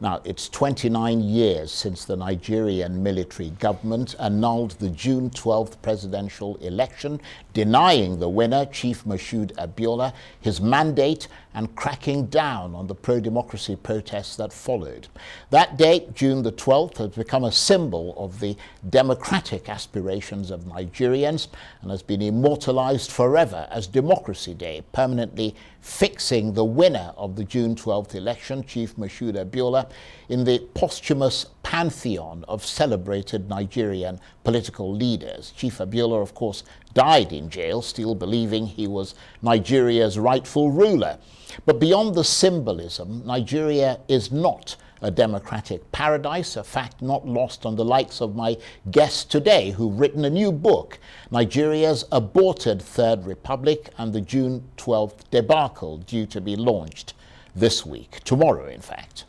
Now, it's 29 years since the Nigerian military government annulled the June 12th presidential election, denying the winner, Chief Moshood Abiola, his mandate and cracking down on the pro-democracy protests that followed. That date, June the 12th, has become a symbol of the democratic aspirations of Nigerians and has been immortalized forever as Democracy Day, permanently fixing the winner of the June 12th election, Chief Moshood Abiola, in the posthumous pantheon of celebrated Nigerian political leaders. Chief Abiola, of course, died in jail, still believing he was Nigeria's rightful ruler. But beyond the symbolism, Nigeria is not a democratic paradise, a fact not lost on the likes of my guest today, who've written a new book, Nigeria's Aborted Third Republic and the June 12th Debacle, due to be launched this week, tomorrow in fact.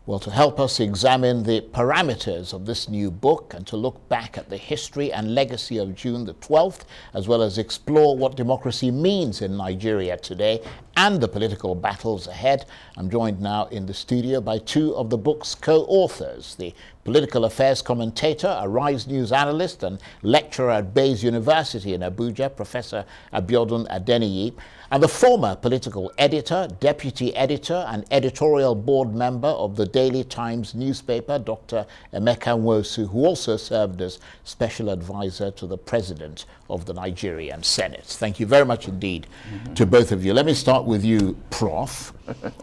Well, to help us examine the parameters of this new book and to look back at the history and legacy of June the 12th, as well as explore what democracy means in Nigeria today and the political battles ahead, I'm joined now in the studio by two of the book's co-authors, the political affairs commentator, a Rise News analyst and lecturer at Bayes University in Abuja, Professor Abiodun Adeniyi, and the former political editor, deputy editor and editorial board member of the Daily Times newspaper, Dr. Emeka Nwosu, who also served as special advisor to the president of the Nigerian Senate. Thank you very much indeed to both of you. Let me start with you, Prof.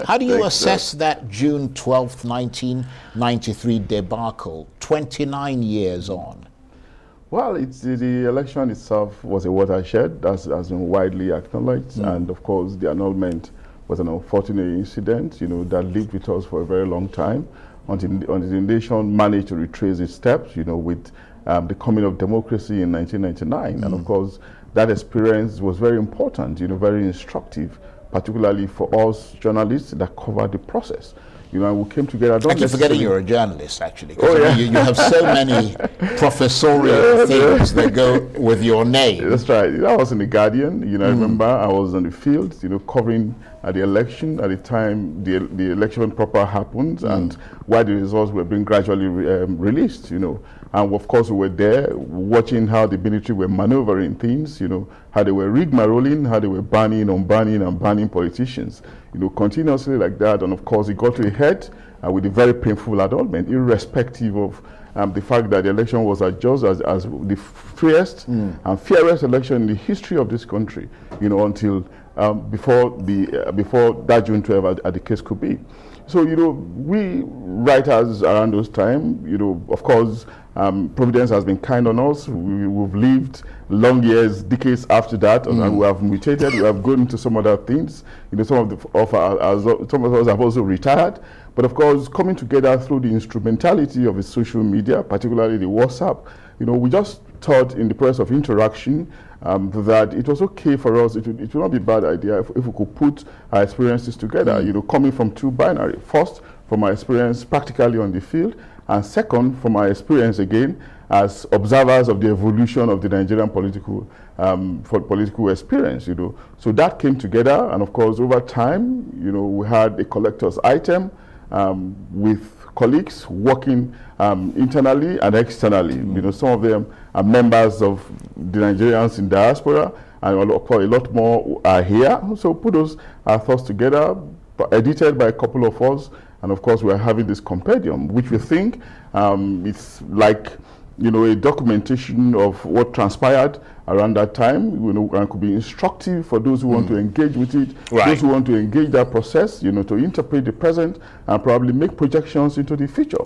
How do you assess that June 12th, 1993 debacle, 29 years on? Well, the election itself was a watershed, that has been widely acknowledged, and of course the annulment was an unfortunate incident, that lived with us for a very long time until the nation managed to retrace its steps, with the coming of democracy in 1999. And of course, that experience was very important, very instructive, particularly for us journalists that covered the process. And we came together. I keep forgetting you're a journalist, actually. You have so many professorial things that go with your name. That's right. I was in The Guardian. I remember I was on the field, covering the election at the time the election proper happened and while the results were being gradually released, And of course, we were there watching how the military were maneuvering things, how they were rigmaroling, how they were banning politicians, continuously like that. And of course, it got to a head with a very painful annulment, irrespective of the fact that the election was adjudged as the freest and fairest election in the history of this country, until before that June 12th, as the case could be. So, we writers around those time, of course, Providence has been kind on us. We've lived long years, decades after that, and we have mutated. We have gone into some other things. Some of us have also retired. But of course, coming together through the instrumentality of the social media, particularly the WhatsApp, we just thought in the process of interaction that it was okay for us. It would not be a bad idea if we could put our experiences together. Coming from two binary. First, from my experience practically on the field, and second, from my experience again as observers of the evolution of the Nigerian political experience. So that came together, and of course, over time, we had a collector's item with colleagues working internally and externally. Some of them are members of the Nigerians in diaspora, and of course, a lot more are here. So put those thoughts together, edited by a couple of us, and of course, we are having this compendium, which we think it's like a documentation of what transpired around that time, and could be instructive for those who want to engage with it, those who want to engage that process, to interpret the present and probably make projections into the future.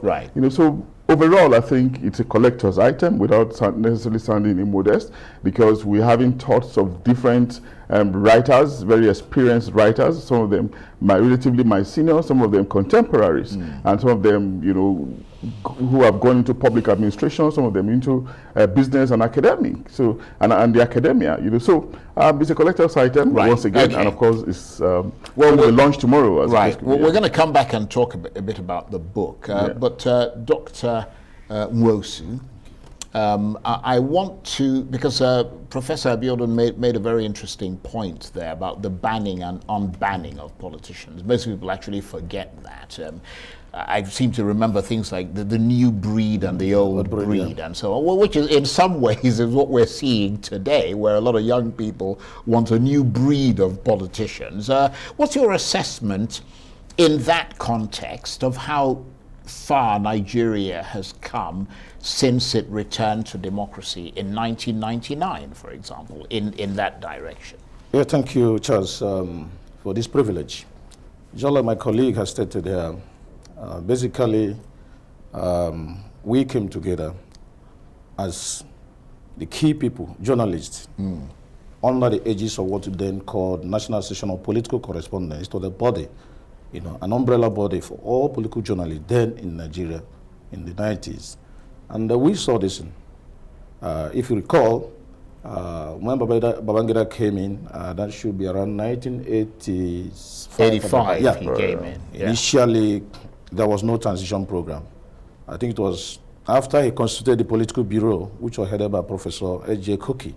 So overall, I think it's a collector's item without necessarily sounding immodest, because we're having thoughts of different writers, very experienced writers, some of them relatively my seniors, some of them contemporaries, and some of them, who have gone into public administration, some of them into business and academic, and the academia, So it's a collector's item once again, and of course it's will launch tomorrow. We're going to come back and talk a bit about the book, but Dr. Nwosu, I want to, because Professor Abiodun made a very interesting point there about the banning and unbanning of politicians. Most people actually forget that. I seem to remember things like the new breed and the old breed, yeah, and so on, which is, in some ways, is what we're seeing today, where a lot of young people want a new breed of politicians. What's your assessment in that context of how far Nigeria has come since it returned to democracy in 1999, for example, in that direction? Yeah, thank you, Charles, for this privilege. Just like my colleague has stated here, basically, we came together as the key people, journalists, under the aegis of what we then called National Association of Political Correspondents, to the body, an umbrella body for all political journalists then in Nigeria in the 90s. And we saw this. If you recall, when Babangida came in, that should be around 1985. Yeah, he came in. Yeah. Initially, there was no transition program. I think it was after he constituted the political bureau, which was headed by Professor H.J. Koki,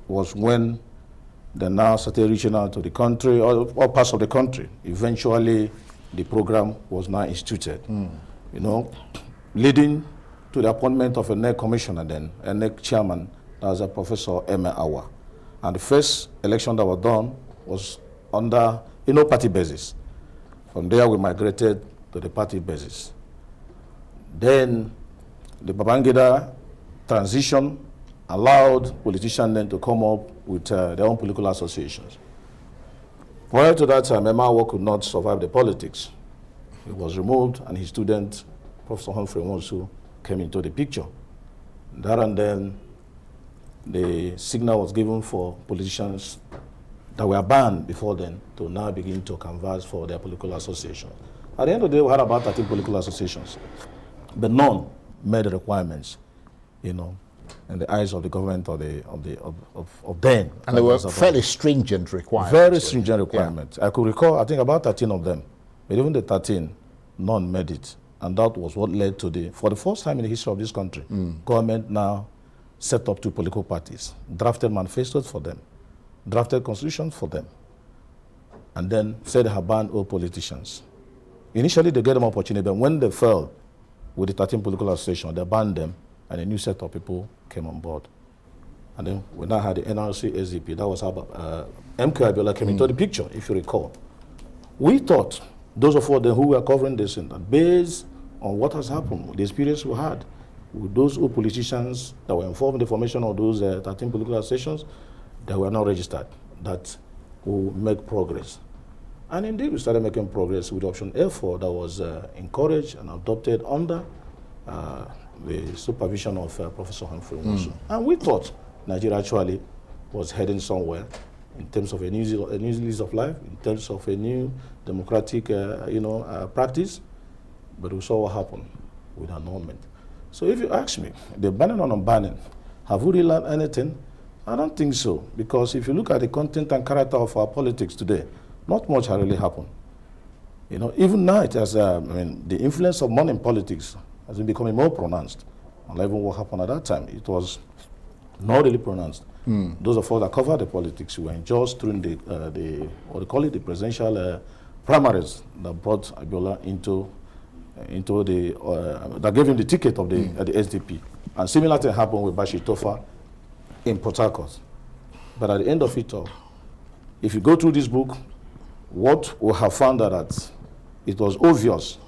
was when they now started reaching out to the country, or parts of the country. Eventually, the program was now instituted, leading to the appointment of a NEC commissioner then, a NEC chairman, that was a Professor Eme Awa. And the first election that was done was under party basis. From there, we migrated to the party basis. Then the Babangida transition allowed politicians then to come up with their own political associations. Prior to that time, Eme Awa could not survive the politics. He was removed, and his student, Professor Nwosu, came into the picture. There and then, the signal was given for politicians that were banned before then to now begin to canvass for their political association. At the end of the day, we had about 13 political associations, but none met the requirements, in the eyes of the government of then. And they were fairly stringent requirements. Very stringent requirements. Yeah. I could recall, I think, about 13 of them, but even the 13, none made it. And that was what led to for the first time in the history of this country, government now set up two political parties, drafted manifestos for them, drafted constitutions for them, and then said they have banned all politicians. Initially, they gave them opportunity, but when they fell with the 13 political associations, they banned them, and a new set of people came on board. And then we now had the NRC SDP. That was how MK Abiola came into the picture, if you recall. We thought, those of us who were covering this, that based on what has happened, the experience we had with those politicians that were involved in the formation of those 13 political associations that were not registered, that will make progress. And indeed, we started making progress with option A4 that was encouraged and adopted under the supervision of Professor Nwosu. And we thought Nigeria actually was heading somewhere in terms of a new lease of life, in terms of a new democratic practice, but we saw what happened with annulment. So if you ask me, the banning and unbanning, have we really learned anything? I don't think so, because if you look at the content and character of our politics today, not much has really happened. Even now it has, the influence of money in politics has been becoming more pronounced. And even what happened at that time, it was not really pronounced. Those of us that covered the politics were just during the presidential primaries that brought Abiola into that gave him the ticket of the SDP. And similar thing happened with Bashir Tofa in Port Harcourt. But at the end of it all, if you go through this book, what we have found that it was obvious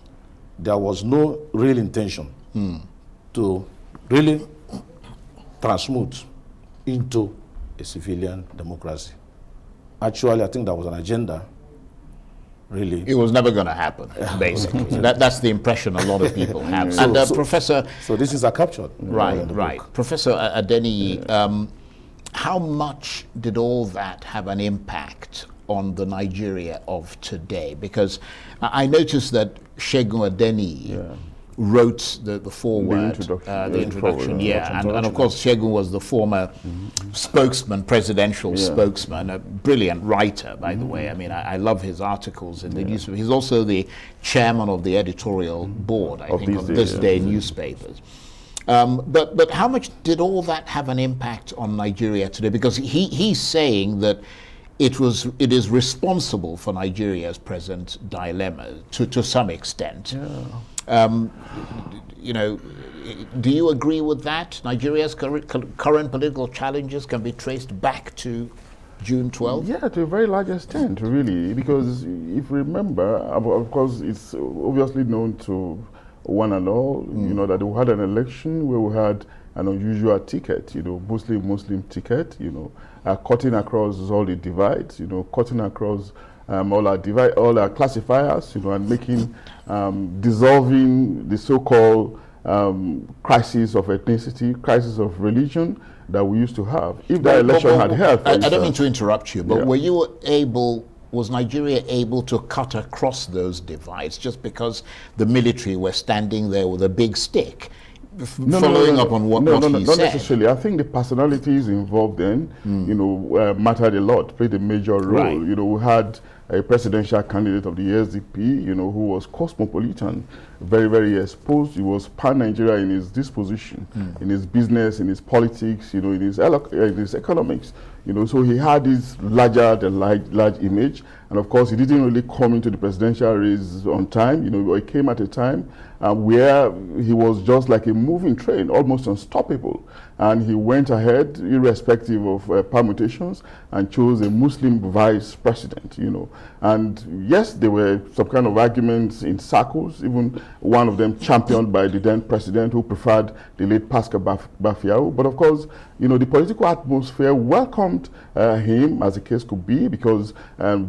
there was no real intention to really transmute into a civilian democracy. Actually, I think there was an agenda, really. It was never going to happen, basically. That's the impression a lot of people have. Professor... So this is a capture. Right. Professor Adeniyi, how much did all that have an impact on the Nigeria of today? Because I noticed that Segun Adeniyi wrote the foreword, the introduction, and of course Segun was the former spokesman, presidential spokesman, a brilliant writer, by the way. I mean, I love his articles in the newspaper. He's also the chairman of the editorial board, I think, of this day newspapers. But how much did all that have an impact on Nigeria today? Because he's saying that it is responsible for Nigeria's present dilemma to some extent. Yeah. You know, do you agree with that? Nigeria's current political challenges can be traced back to June 12th? Yeah, to a very large extent, really, because if you remember, of course, it's obviously known to one and all, you know, that we had an election where we had an unusual ticket, you know, Muslim ticket, you know, cutting across all the divides, you know, cutting across all our classifiers, you know, and making, dissolving the so-called crisis of ethnicity, crisis of religion that we used to have. If that election had held, I don't mean to interrupt you, but was Nigeria able to cut across those divides just because the military were standing there with a big stick? Following up on what he said. Not necessarily. I think the personalities involved then, you know, mattered a lot, played a major role. Right. You know, we had a presidential candidate of the SDP, you know, who was cosmopolitan, very, very exposed. He was pan-Nigeria in his disposition, in his business, in his politics, you know, in his economics. You know, so he had this large image, and of course he didn't really come into the presidential race on time. You know, he came at a time where he was just like a moving train, almost unstoppable, and he went ahead irrespective of permutations and chose a Muslim vice president. You know, and yes, there were some kind of arguments in circles, even one of them championed by the then president, who preferred the late Pascal Bafiao. But of course, you know, the political atmosphere welcomed him, as the case could be, because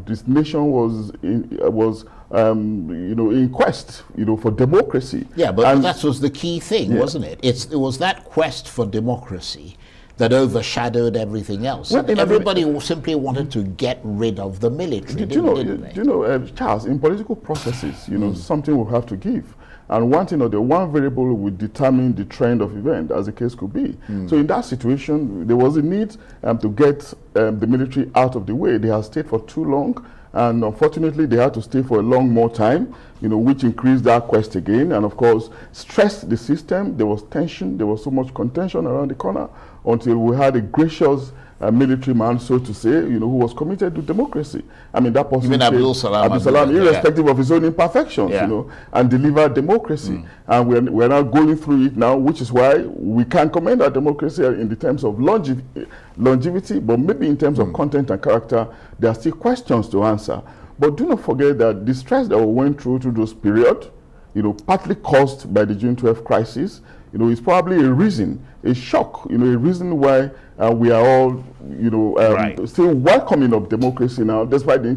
this nation was you know, in quest, you know, for democracy. Yeah, but that was the key thing, wasn't it? It was that quest for democracy that overshadowed everything else. Well, everybody simply wanted to get rid of the military, didn't they? You know, Charles, in political processes, you know, something will have to give. And one thing or the one variable will determine the trend of event, as the case could be. So in that situation, there was a need to get the military out of the way. They have stayed for too long, and unfortunately, they had to stay for a long more time, you know, which increased that quest again, and of course, stressed the system. There was tension, there was so much contention around the corner, until we had a gracious military man, so to say, you know, who was committed to democracy. I mean, that person, Abdul Salam, irrespective of his own imperfections, you know, and delivered democracy. And we're now going through it now, which is why we can commend our democracy in the terms of longevity, but maybe in terms of content and character, there are still questions to answer. But do not forget that the stress that we went through those period, you know, partly caused by the June 12th crisis, you know, is probably a reason, a shock, you know, a reason why we are all, you know, still welcoming of democracy now, despite the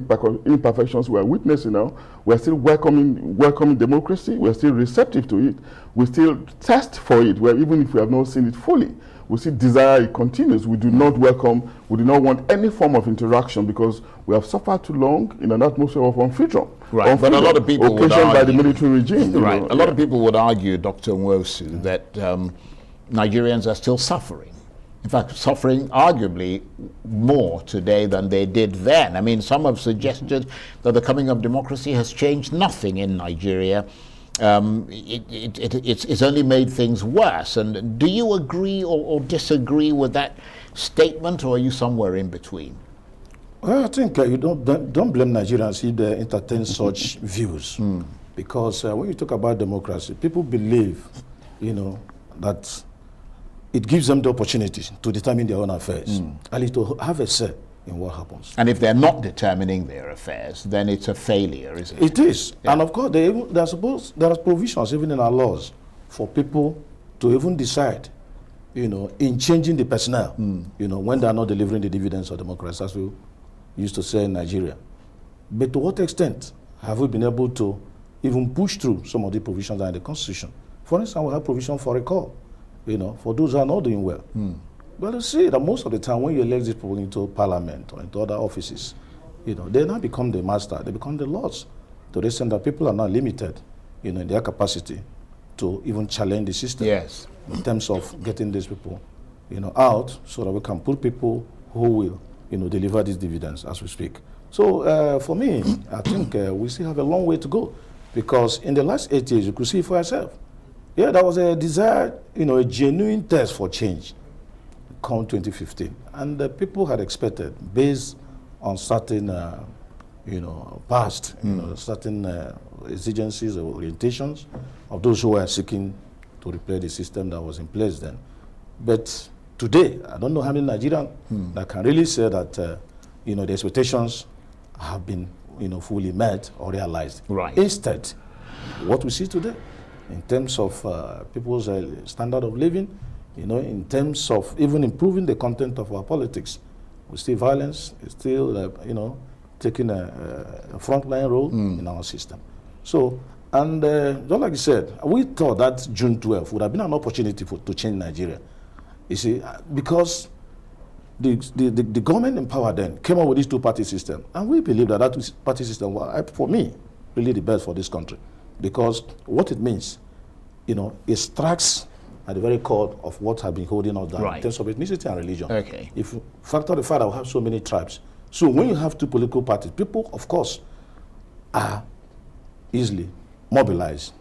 imperfections we are witnessing now. We are still welcoming democracy. We are still receptive to it. We still test for it, where even if we have not seen it fully, we still desire it continues. We do not want any form of interaction, because we have suffered too long in an atmosphere of unfreedom. Right, but a lot of people would argue, by the military regime. Right, a lot of people would argue, Dr. Nwosu, that Nigerians are still suffering. In fact, suffering arguably more today than they did then. I mean, some have suggested that the coming of democracy has changed nothing in Nigeria. It's only made things worse. And do you agree or disagree with that statement, or are you somewhere in between? Well, I think you don't blame Nigerians if they entertain such views, because when you talk about democracy, people believe, you know, that it gives them the opportunity to determine their own affairs, and to have a say in what happens. And if they're not determining their affairs, then it's a failure, isn't it? It is. Yeah. And of course, there are provisions even in our laws for people to even decide, you know, in changing the personnel, you know, when they are not delivering the dividends of democracy, as we used to say in Nigeria. But to what extent have we been able to even push through some of the provisions that are in the Constitution? For instance, we have provision for recall, you know, for those who are not doing well. Well, you see that most of the time when you elect these people into parliament or into other offices, you know, they now become the master, they become the lords, to the extent that people are not limited, you know, in their capacity to even challenge the system. Yes. In terms of getting these people, you know, out, so that we can put people who will, you know, deliver these dividends as we speak. So for me, I think we still have a long way to go, because in the last 8 years, you could see for yourself, Yeah, there was a desire, a genuine thirst for change come 2015. And people had expected, based on certain, past, certain exigencies or orientations of those who were seeking to replace the system that was in place then. But today, I don't know how many Nigerians that can really say that, the expectations have been, fully met or realized. Right. Instead, what we see today, in terms of people's standard of living, in terms of even improving the content of our politics, we see violence is still, taking a frontline role in our system. So, and just like you said, we thought that June 12th would have been an opportunity to change Nigeria. You see, because the government in power then came up with this two-party system, and we believe that that two-party system was, for me, really the best for this country, because what it means, it strikes at the very core of what has been holding us down in terms of ethnicity and religion. Okay. If you factor the fact that we have so many tribes, so when you have two political parties, people, of course, are easily mobilized,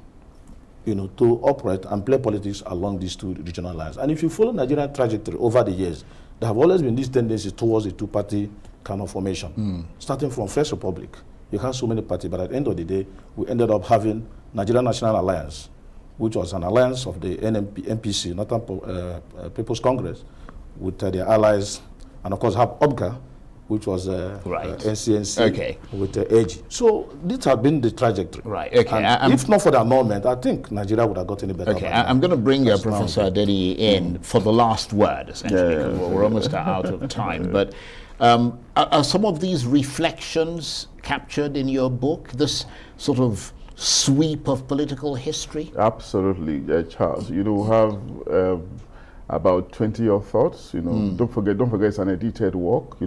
to operate and play politics along these two regional lines. And if you follow Nigerian trajectory over the years, there have always been these tendencies towards a two-party kind of formation. Starting from First Republic, you have so many parties, but at the end of the day, we ended up having Nigerian National Alliance, which was an alliance of the NPC, Northern People's Congress, with their allies, and of course have OBGA, which was NCNC with AG. So this has been the trajectory. Right, okay. And if not for the annulment, I think Nigeria would have gotten any better. Okay, I'm going to bring Professor Adeniyi in for the last word, essentially, because we're almost out of time. But are some of these reflections captured in your book, this sort of sweep of political history? Absolutely, Charles. You have about 20 of thoughts. Don't forget, it's an edited work.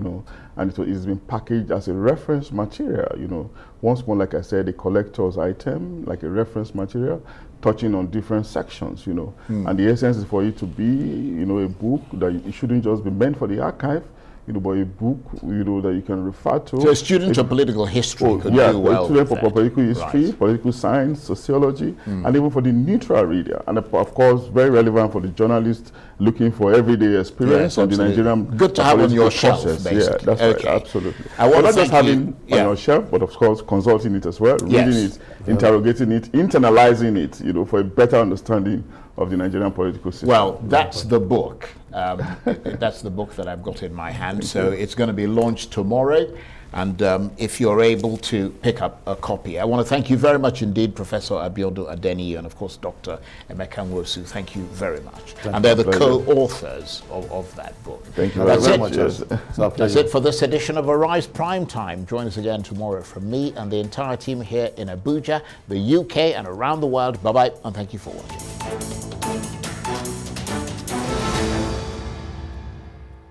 And it's been packaged as a reference material. Once more, like I said, a collector's item, like a reference material, touching on different sections. And the essence is for it to be, a book that it shouldn't just be meant for the archive. But a book, that you can refer to. So a student of political history could do well. Yeah, for political history, political science, sociology, and even for the neutral reader. And of course, very relevant for the journalist looking for everyday experience on the Nigerian. Good to have on your shelf, basically. Yeah, that's right, absolutely. I want not just having on your shelf, but of course, consulting it as well, reading it, interrogating it, internalizing it, for a better understanding of the Nigerian political system. Well, that's the book. That's the book that I've got in my hand. So it's going to be launched tomorrow. And if you're able to pick up a copy. I want to thank you very much indeed, Professor Abiodun Adeniyi, and of course, Dr. Emeka Nwosu. Thank you very much. And they're the co-authors of that book. Thank you very much. That's it for this edition of Arise Prime Time. Join us again tomorrow from me and the entire team here in Abuja, the UK, and around the world. Bye-bye, and thank you for watching.